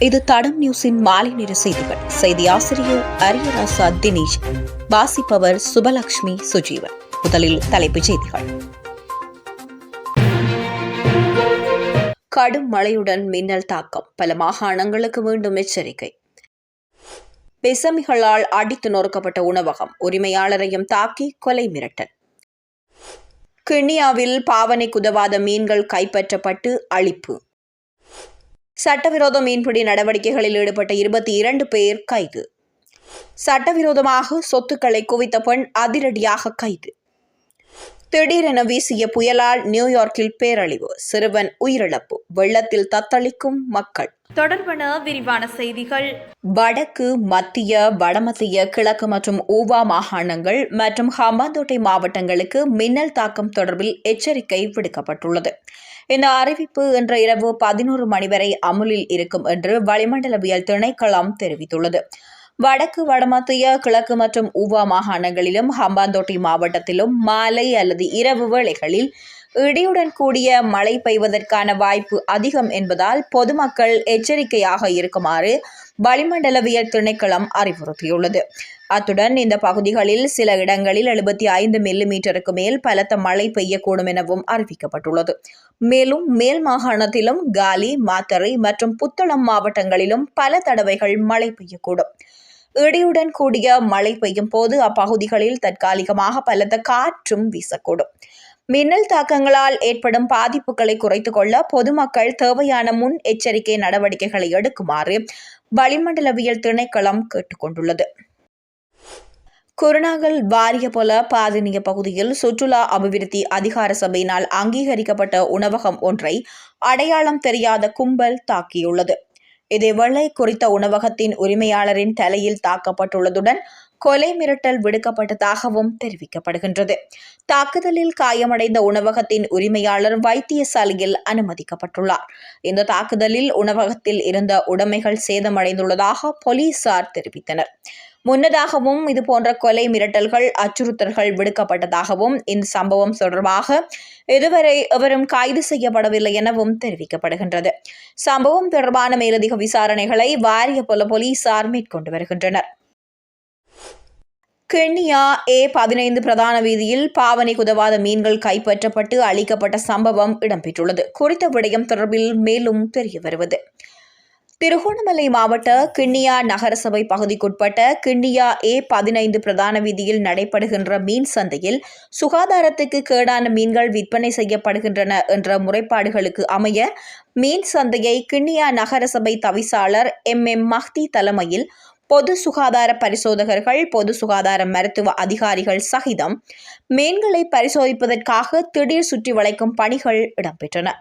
இது தடம் நியூஸின் மாலை நேர செய்திகள். செய்தி ஆசிரியர் அரியராசா தினேஷ், வாசிப்பவர் சுபலட்சுமி சுஜீவன். முதலில் தலைப்புச் செய்திகள். கடும் மழையுடன் மின்னல் தாக்கம், பல மாகாணங்களுக்கு மீண்டும் எச்சரிக்கை. பெசமிகளால் அடித்து நொறுக்கப்பட்ட உணவகம், உரிமையாளரையும் தாக்கி கொலை மிரட்டல். கிண்ணியாவில் பாவனைக்கு உதவாத மீன்கள் கைப்பற்றப்பட்டு அழிப்பு. சட்டவிரோத மீன்பிடி நடவடிக்கைகளில் ஈடுபட்ட 22 பேர் கைது. சட்டவிரோதமாக சொத்துக்களை குவித்த பெண் அதிரடியாக கைது. திடீரென வீசிய புயலால் நியூயார்க்கில் பேரழிவு, சிறுவன் உயிரிழப்பு, வெள்ளத்தில் தத்தளிக்கும் மக்கள். தொடர்பான விரிவான செய்திகள். வடக்கு, மத்திய, வடமத்திய, கிழக்கு மற்றும் ஊவா மாகாணங்கள் மற்றும் ஹம்பாந்தோட்டை மாவட்டங்களுக்கு மின்னல் தாக்கம் தொடர்பில் எச்சரிக்கை விடுக்கப்பட்டுள்ளது. இந்த அறிவிப்பு இன்று இரவு 11 மணி வரை அமுலில் இருக்கும் என்று வளிமண்டலவியல் திணைக்களம் தெரிவித்துள்ளது. வடக்கு, வடமத்திய, கிழக்கு மற்றும் ஊவா மாகாணங்களிலும் ஹம்பாந்தோட்டை மாவட்டத்திலும் மாலை அல்லது இரவு வேளைகளில் இடியுடன் கூடிய மழை பெய்வதற்கான வாய்ப்பு அதிகம் என்பதால் பொதுமக்கள் எச்சரிக்கையாக இருக்குமாறு வளிமண்டலவியல் திணைக்களம் அறிவுறுத்தியுள்ளது. அத்துடன் இந்த பகுதிகளில் சில இடங்களில் 75 மில்லிமீட்டருக்கு மேல் பலத்த மழை பெய்யக்கூடும் எனவும் அறிவிக்கப்பட்டுள்ளது. மேலும் மேல் மாகாணத்திலும் காலி, மாத்தறை மற்றும் புத்தளம் மாவட்டங்களிலும் பல தடவைகள் மழை பெய்யக்கூடும். இடியுடன் கூடிய மழை பெய்யும் போது அப்பகுதிகளில் தற்காலிகமாக பலத்த காற்றும் வீசக்கூடும். மின்னல் தாக்கங்களால் ஏற்படும் பாதிப்புகளை குறைத்துக் கொள்ள பொதுமக்கள் தேவையான முன் எச்சரிக்கை நடவடிக்கைகளை எடுக்குமாறு வளிமண்டலவியல் திணைக்களம் கேட்டுக் கொண்டுள்ளது. குருநாகல் வாரியபொல பாதனிய பகுதியில் சுற்றுலா அபிவிருத்தி அதிகார சபையினால் அங்கீகரிக்கப்பட்ட உணவகம் ஒன்றை அடையாளம் தெரியாத கும்பல் தாக்கியுள்ளது. இதேவேளை குறித்த உணவகத்தின் உரிமையாளரின் தலையில் தாக்கப்பட்டுள்ளதுடன் கொலை மிரட்டல் விடுக்கப்பட்டதாகவும் தெரிவிக்கப்படுகின்றது. தாக்குதலில் காயமடைந்த உணவகத்தின் உரிமையாளர் வைத்தியசாலையில் அனுமதிக்கப்பட்டுள்ளார். இந்த தாக்குதலில் உணவகத்தில் இருந்த உடைமைகள் சேதமடைந்துள்ளதாக போலீசார் தெரிவித்தனர். முன்னதாகவும் இதுபோன்ற கொலை மிரட்டல்கள், அச்சுறுத்தல்கள் விடுக்கப்பட்டதாகவும் இந்த சம்பவம் தொடர்பாக இதுவரை எவரும் கைது செய்யப்படவில்லை எனவும் தெரிவிக்கப்படுகின்றது. சம்பவம் தொடர்பான மேலதிக விசாரணைகளை வாரியபொல போலீசார் மேற்கொண்டு வருகின்றனர். கிண்ணியா A15 பிரதான வீதியில் பாவனைக்கு உதவாத மீன்கள் கைப்பற்றப்பட்டு அழிக்கப்பட்ட சம்பவம் இடம்பெற்றுள்ளது. குறித்த விடயம் தொடர்பில் மேலும் தெரிய வருவது, திருகோணமலை மாவட்ட கிண்ணியா நகரசபை பகுதிக்குட்பட்ட கிண்ணியா A15 பிரதான வீதியில் நடைபெறுகின்ற மீன் சந்தையில் சுகாதாரத்துக்கு கேடான மீன்கள் விற்பனை செய்யப்படுகின்றன என்ற முறைப்பாடுகளுக்கு அமைய மீன் சந்தையை கிண்ணியா நகரசபை தவிசாளர் MM மஹ்தி தலைமையில் பொது சுகாதார பரிசோதகர்கள், பொது சுகாதார மருத்துவ அதிகாரிகள் சகிதம் மீன்களை பரிசோதிப்பதற்காக திடீர் சுற்றி வளைக்கும் பணிகள் இடம்பெற்றன.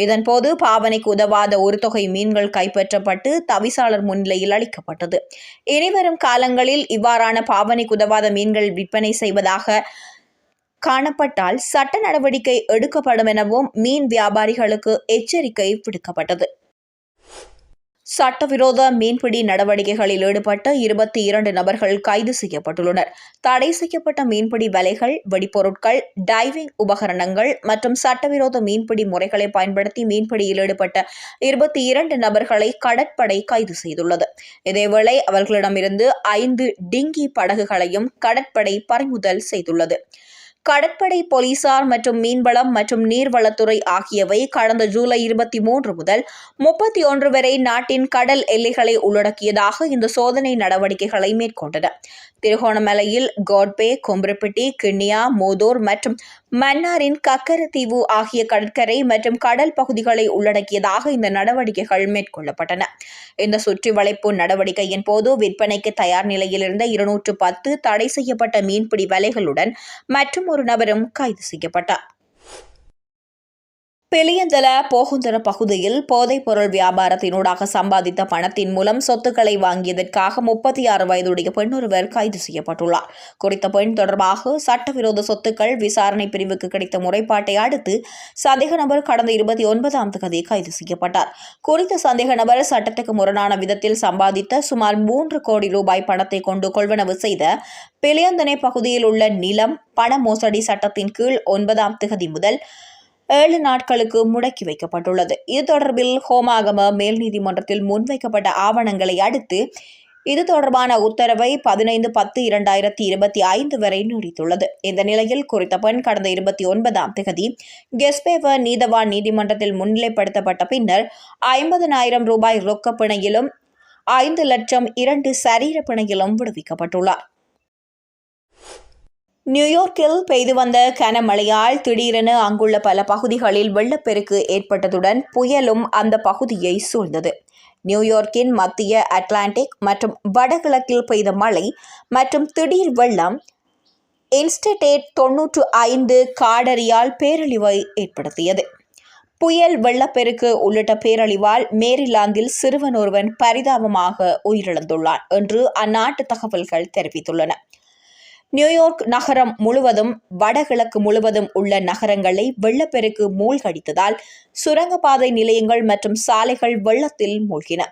இதன்போது பாவனைக்கு உதவாத ஒரு தொகை மீன்கள் கைப்பற்றப்பட்டு தவிசாளர் முன்னிலையில் அளிக்கப்பட்டது. இனிவரும் காலங்களில் இவ்வாறான பாவனைக்கு உதவாத மீன்கள் விற்பனை செய்வதாக காணப்பட்டால் சட்ட நடவடிக்கை எடுக்கப்படும் எனவும் மீன் வியாபாரிகளுக்கு எச்சரிக்கை விடுக்கப்பட்டது. சட்டவிரோத மீன்பிடி நடவடிக்கைகளில் ஈடுபட்ட 22 நபர்கள் கைது செய்யப்பட்டுள்ளனர். தடை செய்யப்பட்ட மீன்பிடி வலைகள், வெடிப்பொருட்கள், டைவிங் உபகரணங்கள் மற்றும் சட்டவிரோத மீன்பிடி முறைகளை பயன்படுத்தி மீன்பிடியில் ஈடுபட்ட 22 நபர்களை கடற்படை கைது செய்துள்ளது. இதேவேளை அவர்களிடமிருந்து 5 டிங்கி படகுகளையும் கடற்படை பறிமுதல் செய்துள்ளது. கடற்படை, போலீசார் மற்றும் மீன்வளம் மற்றும் நீர்வளத்துறை ஆகியவை கடந்த ஜூலை 23 முதல் 31 வரை நாட்டின் கடல் எல்லைகளை உள்ளடக்கியதாக இந்த சோதனை நடவடிக்கைகளை மேற்கொண்டன. திருகோணமலையில் கோட்பே, கொம்பரப்பிட்டி, கிண்ணியா, மோதூர் மற்றும் மன்னாரின் கக்கரத்தீவு ஆகிய கடற்கரை மற்றும் கடல் பகுதிகளை உள்ளடக்கியதாக இந்த நடவடிக்கைகள் மேற்கொள்ளப்பட்டன. இந்த சுற்றி வளைப்பு நடவடிக்கையின் போது விற்பனைக்கு தயார் நிலையில் இருந்த 210 தடை செய்யப்பட்ட மீன்பிடி வலைகளுடன் மற்றும் ஒரு நபரும் கைது செய்யப்பட்டார். பெலியந்தல போகுந்தர பகுதியில் போதைப் பொருள் வியாபாரத்தினூடாக சம்பாதித்த பணத்தின் மூலம் சொத்துக்களை வாங்கியதற்காக 36 வயதுடைய பெண் ஒருவர் கைது செய்யப்பட்டுள்ளார். குறித்த பெண் தொடர்பாக சட்டவிரோத சொத்துக்கள் விசாரணை பிரிவுக்கு கிடைத்த முறைப்பாட்டை அடுத்து சந்தேக நபர் கடந்த 29ஆம் தேதி கைது செய்யப்பட்டார். குறித்த சந்தேக நபர் சட்டத்துக்கு முரணான விதத்தில் சம்பாதித்த சுமார் 3 கோடி ரூபாய் பணத்தை கொண்டு கொள்வனவு செய்த பெலியந்தனை பகுதியில் உள்ள நிலம் பண மோசடி சட்டத்தின் கீழ் 9ஆம் தேதி முதல் 7 நாட்களுக்கு முடக்கி வைக்கப்பட்டுள்ளது. இது தொடர்பில் ஹோமாகம மேல் நீதிமன்றத்தில் முன்வைக்கப்பட்ட ஆவணங்களை அடுத்து இது தொடர்பான உத்தரவை 15/10/2025 வரை நீடித்துள்ளது. இந்த நிலையில் குறித்த பெண் கடந்த 29ஆம் தேதி கெஸ்பேவர் நீதவான் நீதிமன்றத்தில் முன்னிலைப்படுத்தப்பட்ட பின்னர் 50,000 ரூபாய் ரொக்க பிணையிலும் 5 லட்சம் 2 சரீர பிணையிலும் விடுவிக்கப்பட்டுள்ளார். நியூயார்க்கில் பெய்து வந்த கனமழையால் திடீரென அங்குள்ள பல பகுதிகளில் வெள்ளப்பெருக்கு ஏற்பட்டதுடன் புயலும் அந்த பகுதியை சூழ்ந்தது. நியூயார்க்கின் மத்திய அட்லாண்டிக் மற்றும் வடகிழக்கில் பெய்த மழை மற்றும் திடீர் வெள்ளம் இன்ஸ்டேட் 95 காடரியால் பேரழிவை ஏற்படுத்தியது. புயல், வெள்ளப்பெருக்கு உள்ளிட்ட பேரழிவால் மேரிலாந்தில் சிறுவன் ஒருவன் பரிதாபமாக உயிரிழந்துள்ளான் என்று அந்நாட்டு தகவல்கள் தெரிவித்துள்ளன. நியூயார்க் நகரம் முழுவதும் வடகிழக்கு முழுவதும் உள்ள நகரங்களை வெள்ளப்பெருக்கு மூழ்கடித்ததால் சுரங்கப்பாதை நிலையங்கள் மற்றும் சாலைகள் வெள்ளத்தில் மூழ்கின.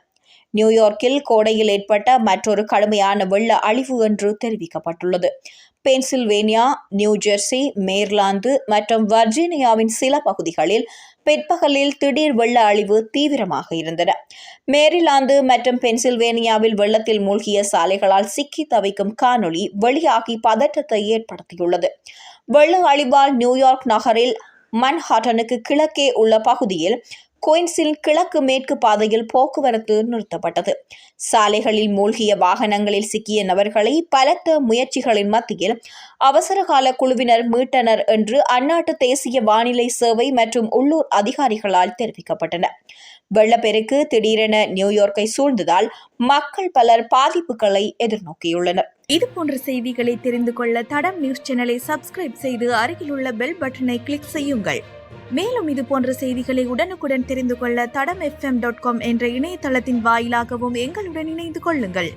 நியூயார்க்கில் கோடையில் ஏற்பட்ட மற்றொரு கடுமையான வெள்ள அழிவு என்று தெரிவிக்கப்பட்டுள்ளது. பென்சில்வேனியா, நியூஜெர்சி, மேரிலாந்து மற்றும் வர்ஜீனியாவின் சில பகுதிகளில் பிற்பகலில் திடீர் வெள்ள அழிவு தீவிரமாக இருந்தன. மேரிலாந்து மற்றும் பென்சில்வேனியாவில் வெள்ளத்தில் மூழ்கிய சாலைகளால் சிக்கி தவிக்கும் காணொளி வெளியாகி பதற்றத்தை ஏற்படுத்தியுள்ளது. வெள்ள அழிவால் நியூயார்க் நகரில் மன்ஹாட்டனுக்கு கிழக்கே உள்ள பகுதியில் குயின்ஸில் கிழக்கு மேற்கு பாதையில் போக்குவரத்து நிறுத்தப்பட்டது. சாலைகளில் மூழ்கிய வாகனங்களில் சிக்கிய நபர்களை பலத்த முயற்சிகளின் மத்தியில் அவசரகால குழுவினர் மீட்டனர் என்று அந்நாட்டு தேசிய வானிலை சேவை மற்றும் உள்ளூர் அதிகாரிகளால் தெரிவிக்கப்பட்டன. வெள்ளப்பெருக்கு திடீரென நியூயார்க்கை சூழ்ந்ததால் மக்கள் பலர் பாதிப்புகளை எதிர்நோக்கியுள்ளனர். இதுபோன்ற செய்திகளை தெரிந்து கொள்ள தடம் நியூஸ் சேனலை சப்ஸ்கிரைப் செய்து அருகிலுள்ள பெல் பட்டனை கிளிக் செய்யுங்கள். மேலும் இது போன்ற செய்திகளை உடனுக்குடன் தெரிந்து கொள்ள தடம் FM.com என்ற இணையதளத்தின் வாயிலாகவும் எங்களுடன் இணைந்து கொள்ளுங்கள்.